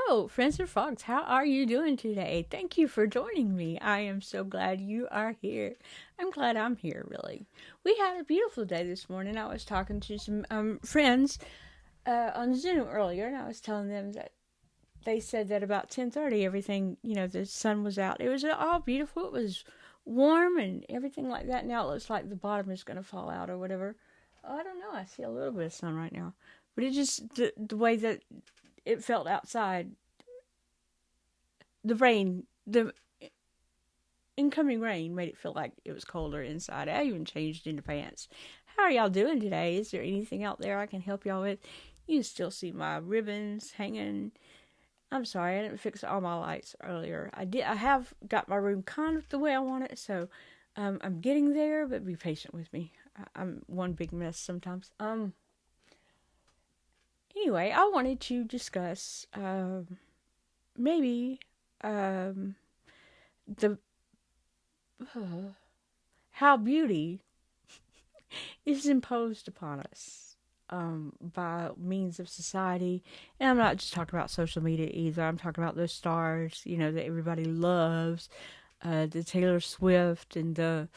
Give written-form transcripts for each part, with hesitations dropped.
Hello, friends and frogs. How are you doing today? Thank you for joining me. I am so glad you are here. I'm glad I'm here, really. We had a beautiful day this morning. I was talking to some friends on Zoom earlier, and I was telling them that they said that about 10:30, everything, the sun was out. It was all beautiful. It was warm and everything like that. Now it looks like the bottom is going to fall out or whatever. Oh, I don't know. I see a little bit of sun right now. But it just, the way that it felt outside, the incoming rain made it feel like it was colder inside. I even changed into pants. How are y'all doing today? Is there anything out there I can help y'all with? You can still see my ribbons hanging. I'm sorry, I didn't fix all my lights earlier. I have got my room kind of the way I want it, so I'm getting there, but be patient with me. I'm one big mess sometimes. Anyway, I wanted to discuss maybe the how beauty is imposed upon us by means of society. And I'm not just talking about social media either. I'm talking about those stars, that everybody loves, the Taylor Swift and the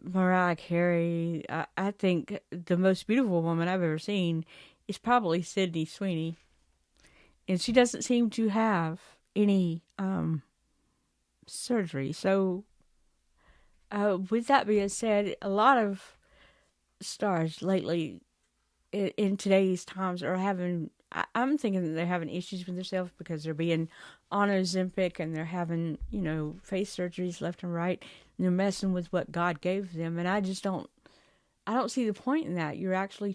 Mariah Carey. I think the most beautiful woman I've ever seen is probably Sydney Sweeney. And she doesn't seem to have any surgery. So, with that being said, a lot of stars lately in today's times are having, I'm thinking that they're having issues with themselves because they're being on Ozempic and they're having, face surgeries left and right. And they're messing with what God gave them. And I don't see the point in that. You're actually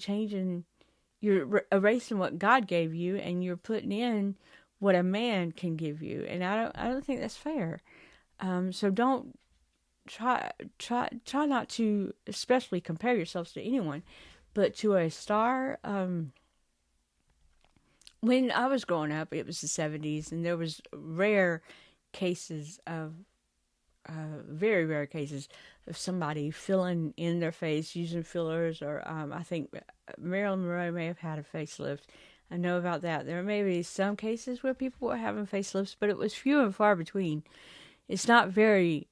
you're erasing what God gave you and you're putting in what a man can give you. And I don't think that's fair. So don't try not to especially compare yourselves to anyone, but to a star. When I was growing up, it was the 70s, and there was rare cases of, very rare cases of somebody filling in their face using fillers, or I think Marilyn Monroe may have had a facelift. I know about that. There may be some cases where people were having facelifts, but it was few and far between. It's not very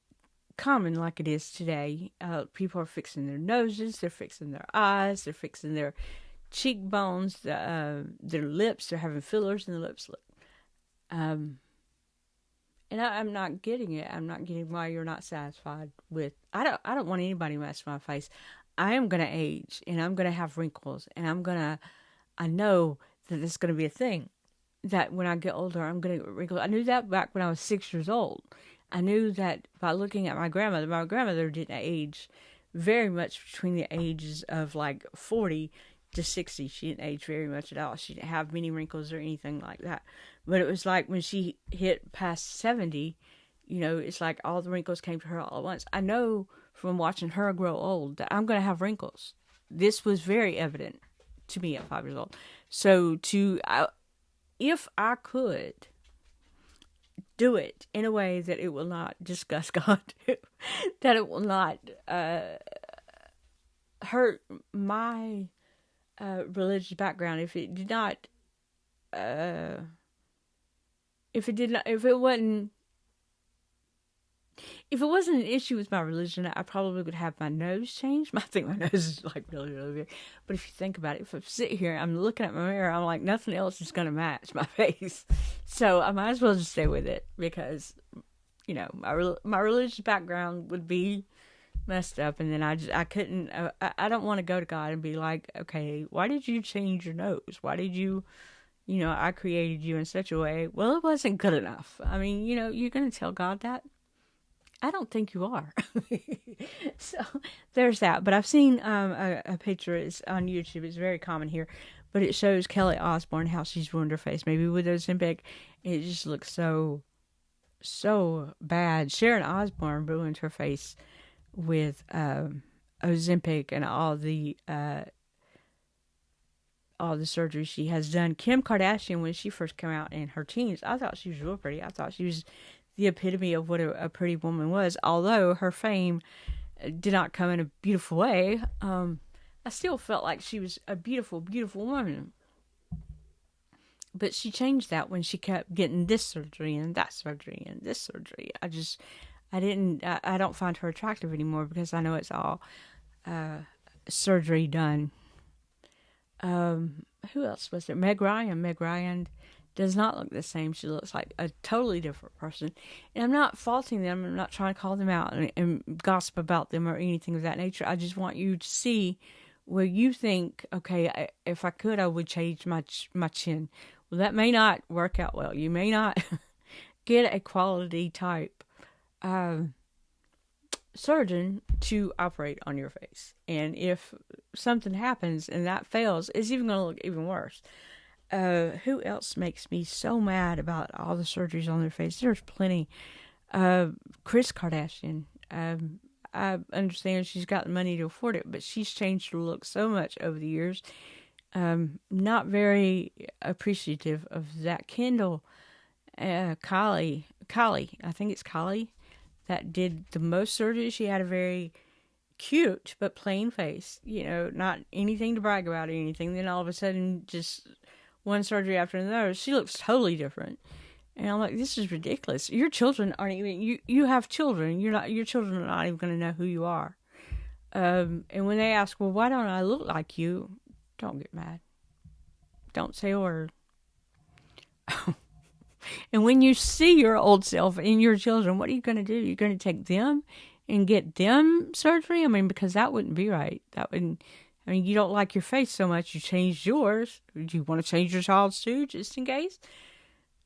common like it is today. People are fixing their noses, they're fixing their eyes, they're fixing their cheekbones, their lips. They're having fillers in the lips. And I'm not getting it. I'm not getting why you're not satisfied with. I don't want anybody to mess with my face. I am gonna age, and I'm gonna have wrinkles, and I know that it's gonna be a thing. That when I get older, I'm gonna get wrinkles. I knew that back when I was 6 years old. I knew that by looking at my grandmother. My grandmother didn't age very much between the ages of like 40 to 60. She didn't age very much at all. She didn't have many wrinkles or anything like that. But it was like when she hit past 70, it's like all the wrinkles came to her all at once. I know from watching her grow old that I'm going to have wrinkles. This was very evident to me at 5 years old. So if I could do it in a way that it will not disgust God, that it will not hurt my religious background, if it wasn't an issue with my religion, I probably would have my nose changed. I think my nose is like really, really big. But if you think about it, if I sit here, I'm looking at my mirror, I'm like, nothing else is going to match my face. So I might as well just stay with it because, my religious background would be messed up. And then I couldn't, I don't want to go to God and be like, okay, why did you change your nose? Why did you, I created you in such a way. Well, it wasn't good enough. I mean, you're going to tell God that? I don't think you are. So there's that. But I've seen a picture. It's on YouTube. It's very common here. But it shows Kelly Osbourne, how she's ruined her face. Maybe with Ozempic, it just looks so bad. Sharon Osbourne ruined her face with Ozempic and all the surgery she has done. Kim Kardashian, when she first came out in her teens, I thought she was real pretty. I thought she was the epitome of what a pretty woman was. Although her fame did not come in a beautiful way, I still felt like she was a beautiful, beautiful woman. But she changed that when she kept getting this surgery and that surgery and this surgery. I don't find her attractive anymore because I know it's all surgery done. Who else was there? Meg Ryan. Meg Ryan does not look the same. She looks like a totally different person. And I'm not faulting them. I'm not trying to call them out and gossip about them or anything of that nature. I just want you to see where you think, okay, if I could, I would change my chin. Well, that may not work out well. You may not get a quality type surgeon to operate on your face. And if something happens and that fails, it's even going to look even worse. Who else makes me so mad about all the surgeries on their face? There's plenty. Kris Kardashian. I understand she's got the money to afford it, but she's changed her look so much over the years. Not very appreciative of that. Kylie, I think it's Kylie, that did the most surgery. She had a very cute but plain face, not anything to brag about or anything. Then all of a sudden, just one surgery after another, she looks totally different. And I'm like, this is ridiculous. Your children aren't even, you have children. Your children are not even going to know who you are. And when they ask, well, why don't I look like you? Don't get mad. Don't say a word. And when you see your old self in your children, what are you going to do? You're going to take them and get them surgery? I mean, because that wouldn't be right. You don't like your face so much, you changed yours. Do you want to change your child's too, just in case?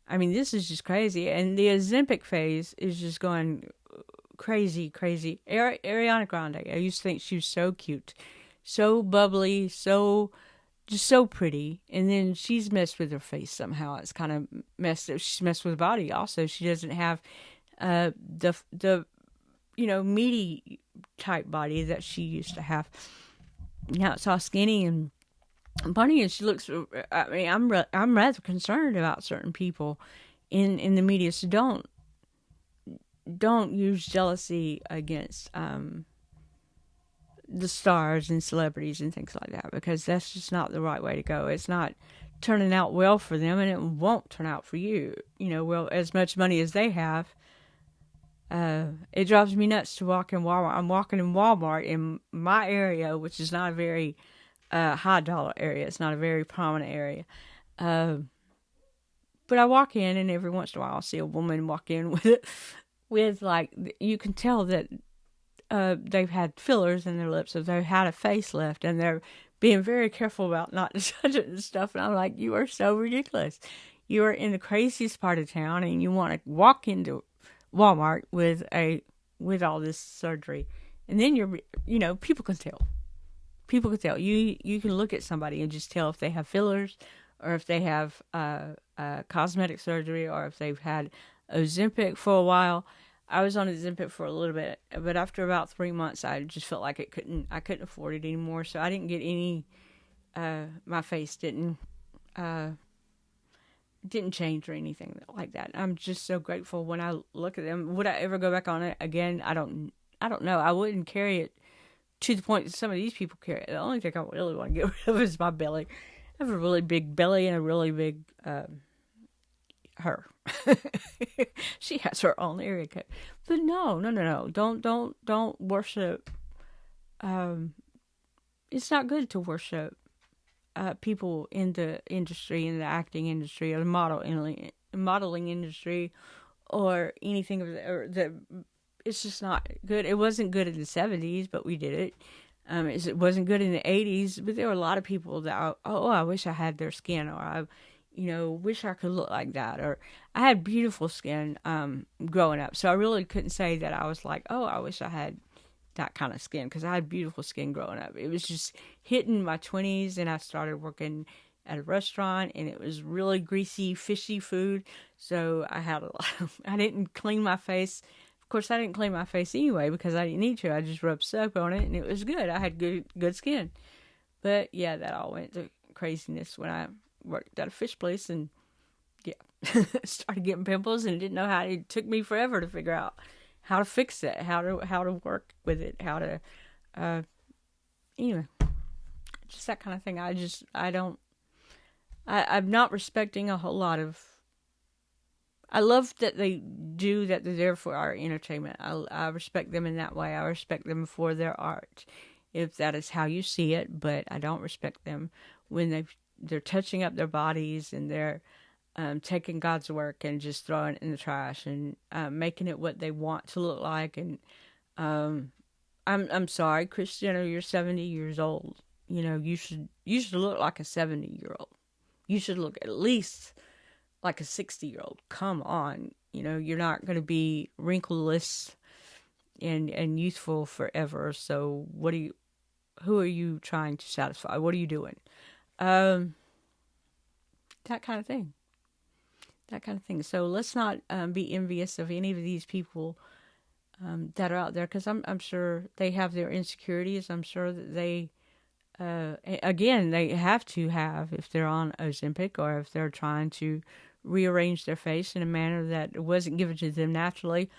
I mean, this is just crazy. And the Ozempic phase is just going crazy. Ariana Grande, I used to think she was so cute, so bubbly, just so pretty. And then she's messed with her face somehow. It's kind of messed up. She's messed with her body also. She doesn't have the meaty type body that she used to have. Now it's all skinny and funny, and she looks. I mean, I'm rather concerned about certain people in the media. So don't use jealousy against the stars and celebrities and things like that, because that's just not the right way to go. It's not turning out well for them, and it won't turn out for you. Well, as much money as they have. It drives me nuts to walk in Walmart. I'm walking in Walmart in my area, which is not a very high dollar area. It's not a very prominent area. But I walk in, and every once in a while I'll see a woman walk in with like, you can tell that they've had fillers in their lips, or they've had a facelift, and they're being very careful about not touching and stuff. And I'm like, you are so ridiculous. You are in the craziest part of town, and you want to walk into Walmart with all this surgery, and then people can tell. People can tell. You can look at somebody and just tell if they have fillers, or if they have cosmetic surgery, or if they've had Ozempic for a while. I was on Ozempic for a little bit, but after about 3 months, I just felt like I couldn't afford it anymore. So I didn't get any. My face didn't change or anything like that. I'm just so grateful when I look at them. Would I ever go back on it again? I don't know. I wouldn't carry it to the point that some of these people carry it. The only thing I really want to get rid of is my belly. I have a really big belly and a really big her. She has her own area code. But no. Don't worship. It's not good to worship people in the industry, in the acting industry, or the modeling industry, or anything of that. It's just not good. It wasn't good in the 70s, but we did it. It wasn't good in the 80s, but there were a lot of people that, I wish I had their skin, or I wish I could look like that. Or I had beautiful skin growing up, so I really couldn't say that I was like, I wish I had that kind of skin, because I had beautiful skin growing up. It was just hitting my 20s, and I started working at a restaurant, and it was really greasy, fishy food. So I didn't clean my face. Of course, I didn't clean my face anyway, because I didn't need to. I just rubbed soap on it, and it was good. I had good skin. But yeah, that all went to craziness when I worked at a fish place, and started getting pimples, and didn't know how. It took me forever to figure out how to fix it, how to work with it, how to, anyway, just that kind of thing. I I'm not respecting a whole lot of. I love that they do that. They're there for our entertainment. I respect them in that way. I respect them for their art, if that is how you see it. But I don't respect them when they're touching up their bodies and they're taking God's work and just throwing it in the trash and making it what they want to look like. And I'm sorry, Kris Jenner, you're 70 years old. You know, you should look like a 70-year-old. You should look at least like a 60-year-old. Come on. You know, you're not going to be wrinkleless and youthful forever. So who are you trying to satisfy? What are you doing? That kind of thing. That kind of thing. So let's not be envious of any of these people that are out there, because I'm sure they have their insecurities. I'm sure that they, again, they have to have, if they're on Ozempic or if they're trying to rearrange their face in a manner that wasn't given to them naturally.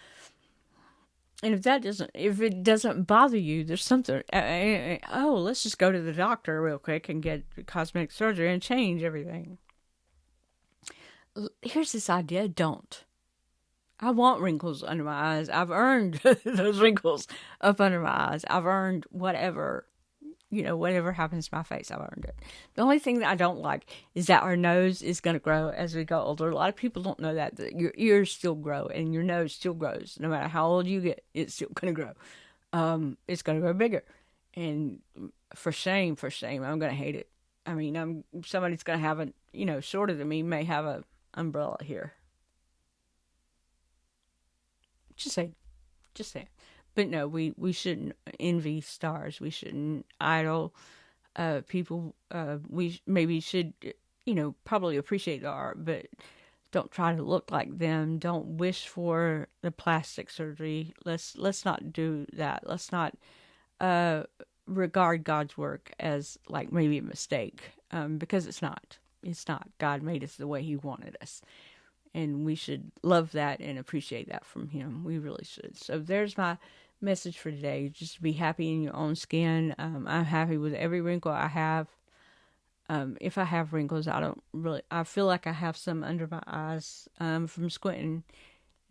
And if it doesn't bother you, there's something, let's just go to the doctor real quick and get cosmetic surgery and change everything. Here's this idea: don't. I want wrinkles under my eyes. I've earned those wrinkles up under my eyes. I've earned whatever happens to my face. I've earned it. The only thing that I don't like is that our nose is going to grow as we go older. A lot of people don't know that your ears still grow and your nose still grows. No matter how old you get, it's still going to grow. It's going to grow bigger. And for shame, I'm going to hate it. I mean, somebody's going to have shorter than me may have a umbrella here. Just saying. But no, we shouldn't envy stars. We shouldn't idol people. We maybe should, probably appreciate the art, but don't try to look like them. Don't wish for the plastic surgery. Let's not do that. Let's not regard God's work as like maybe a mistake, because it's not. It's not. God made us the way He wanted us. And we should love that and appreciate that from Him. We really should. So there's my message for today. Just be happy in your own skin. I'm happy with every wrinkle I have. If I have wrinkles, I feel like I have some under my eyes from squinting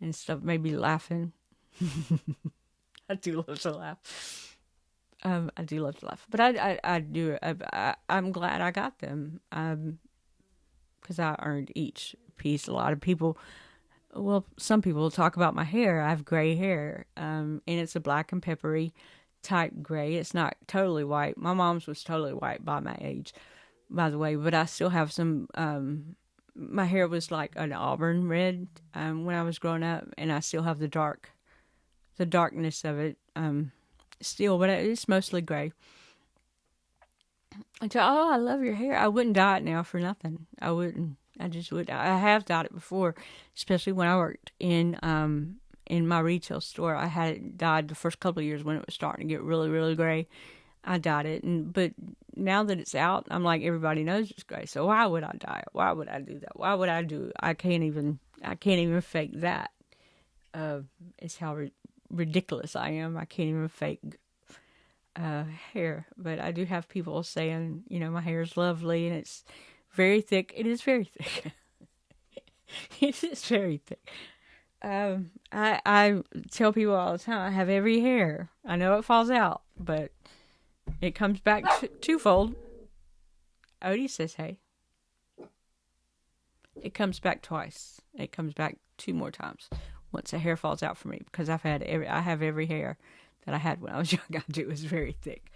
and stuff, maybe laughing. I do love to laugh. I do love to laugh. But I do. I'm glad I got them. Because I earned each piece. A lot of people, some people talk about my hair. I have gray hair, and it's a black and peppery type gray. It's not totally white. My mom's was totally white by my age, by the way, but I still have some, my hair was like an auburn red when I was growing up, and I still have the darkness of it still, but it's mostly gray. I said, I love your hair. I wouldn't dye it now for nothing. I wouldn't. I just would. I have dyed it before, especially when I worked in my retail store. I had it dyed the first couple of years when it was starting to get really, really gray. I dyed it, but now that it's out, I'm like, everybody knows it's gray. So why would I dye it? Why would I do that? Why would I do? I can't even fake that. It's how ridiculous I am. I can't even fake hair, but I do have people saying, my hair is lovely and it's very thick. It is very thick. It is very thick. I tell people all the time, I have every hair. I know it falls out, but it comes back twofold. Odie says, hey. It comes back twice. It comes back 2 more times once a hair falls out for me, because I have every hair that I had when I was young. I do. It's very thick,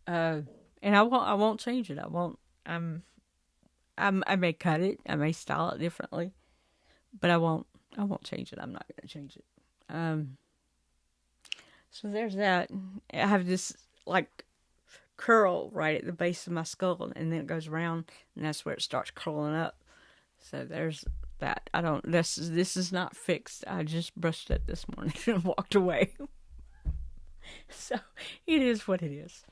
and I won't change it. I won't. I may cut it. I may style it differently, but I won't change it. I'm not going to change it. So there's that. I have this like curl right at the base of my skull, and then it goes around, and that's where it starts curling up. So there's that. This is not fixed. I just brushed it this morning and walked away. So it is what it is.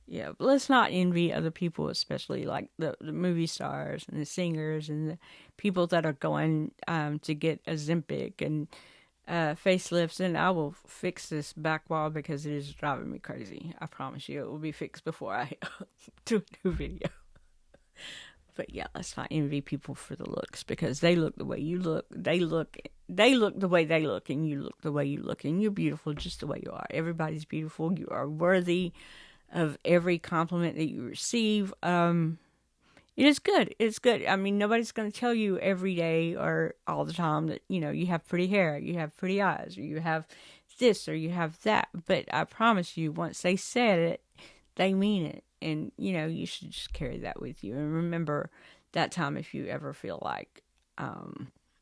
Yeah, but let's not envy other people, especially like the movie stars and the singers and the people that are going to get Ozempic and facelifts. And I will fix this back wall because it is driving me crazy. I promise you, it will be fixed before I do a new video. But yeah, let's not envy people for the looks, because they look the way you look. They look the way they look, and you look the way you look, and you're beautiful just the way you are. Everybody's beautiful. You are worthy of every compliment that you receive. It is good. It's good. I mean, nobody's going to tell you every day or all the time that, you have pretty hair, you have pretty eyes, or you have this, or you have that. But I promise you, once they said it, they mean it. And, you should just carry that with you. And remember that time, if you ever feel like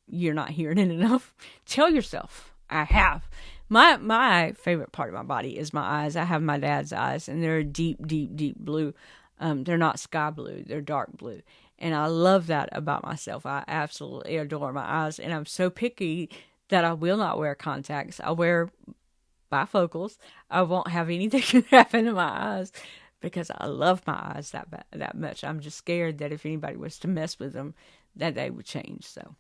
you're not hearing it enough, tell yourself, I have. My favorite part of my body is my eyes. I have my dad's eyes, and they're a deep, deep, deep blue. They're not sky blue, they're dark blue. And I love that about myself. I absolutely adore my eyes. And I'm so picky that I will not wear contacts. I wear bifocals. I won't have anything happen to my eyes because I love my eyes that much. I'm just scared that if anybody was to mess with them, that they would change. So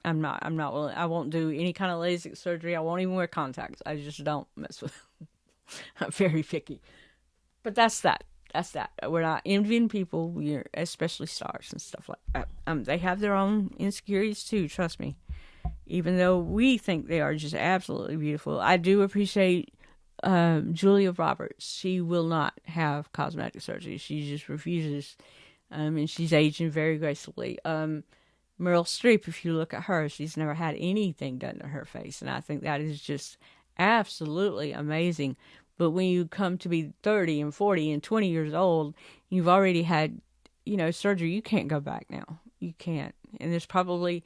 I'm not willing. I won't do any kind of LASIK surgery. I won't even wear contacts. I just don't mess with them. I'm very picky. But that's that. We're not envying people, especially stars and stuff like that. They have their own insecurities too, trust me. Even though we think they are just absolutely beautiful. I do appreciate Julia Roberts. She will not have cosmetic surgery. She just refuses. And she's aging very gracefully. Meryl Streep, if you look at her, she's never had anything done to her face. And I think that is just absolutely amazing. But when you come to be 30 and 40 and 20 years old, you've already had, surgery. You can't go back now. You can't. And there's probably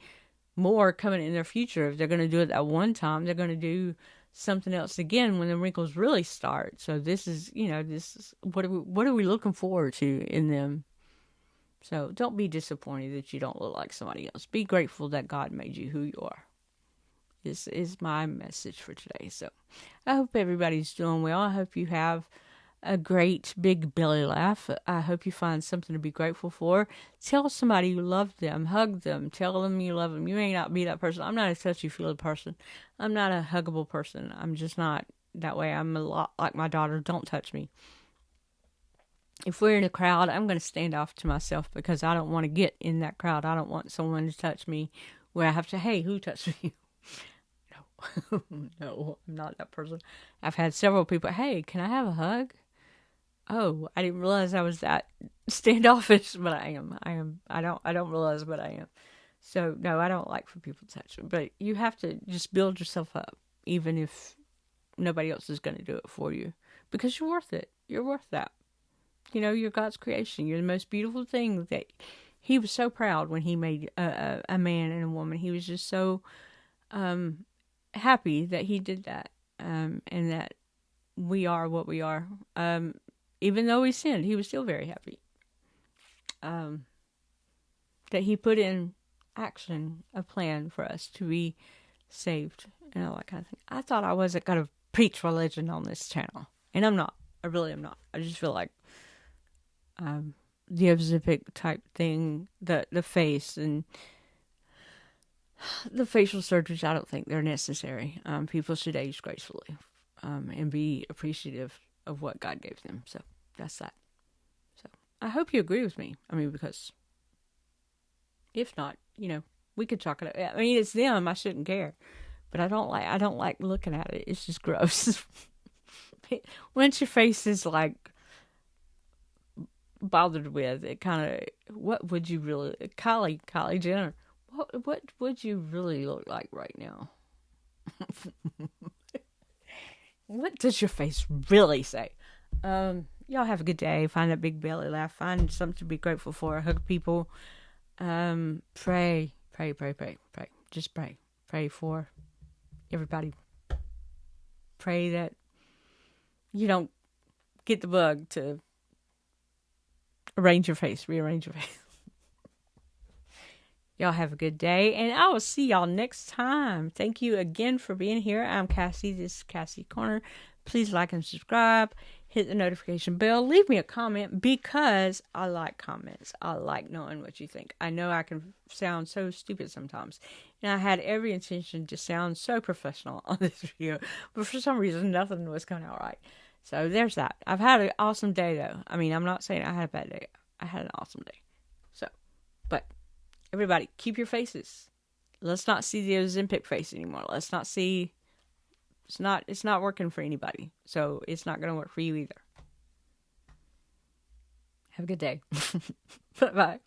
more coming in their future. If they're going to do it at one time, they're going to do something else again when the wrinkles really start. So this is what are we looking forward to in them? So don't be disappointed that you don't look like somebody else. Be grateful that God made you who you are. This is my message for today. So I hope everybody's doing well. I hope you have a great big belly laugh. I hope you find something to be grateful for. Tell somebody you love them. Hug them. Tell them you love them. You may not be that person. I'm not a touchy-feely person. I'm not a huggable person. I'm just not that way. I'm a lot like my daughter. Don't touch me. If we're in a crowd, I'm going to stand off to myself because I don't want to get in that crowd. I don't want someone to touch me where I have to, hey, who touched me? No, I'm not that person. I've had several people, hey, can I have a hug? Oh, I didn't realize I was that standoffish, but I am. I don't realize what I am. So, no, I don't like for people to touch me. But you have to just build yourself up, even if nobody else is going to do it for you. Because you're worth it. You're worth that. You're God's creation. You're the most beautiful thing. That He was so proud when He made a man and a woman. He was just so happy that He did that, and that we are what we are. Even though we sinned, He was still very happy. That He put in action a plan for us to be saved and all that kind of thing. I thought I wasn't going to preach religion on this channel, and I'm not. I really am not. I just feel like the Ozempic type thing, the face and the facial surgeries, I don't think they're necessary. People should age gracefully and be appreciative of what God gave them. So that's that. So I hope you agree with me. I mean, because if not, we could talk it out. I mean, it's them. I shouldn't care. But I don't like looking at it. It's just gross. Once your face is like bothered with, it kind of, what would you really, Kylie Jenner, what would you really look like right now? What does your face really say? Y'all have a good day. Find that big belly laugh. Find something to be grateful for. Hug people. Pray. Just pray. Pray for everybody. Pray that you don't get the bug to rearrange your face. Y'all have a good day, and I will see y'all next time. Thank you again for being here. I'm Cassie. This is Cassie Corner. Please like and subscribe. Hit the notification bell. Leave me a comment because I like comments. I like knowing what you think. I know I can sound so stupid sometimes, and I had every intention to sound so professional on this video, but for some reason, nothing was coming out right. So there's that. I've had an awesome day, though. I mean, I'm not saying I had a bad day. I had an awesome day. So Everybody, keep your faces. Let's not see the Ozempic face anymore. Let's not see. It's not working for anybody. So it's not going to work for you either. Have a good day. Bye-bye.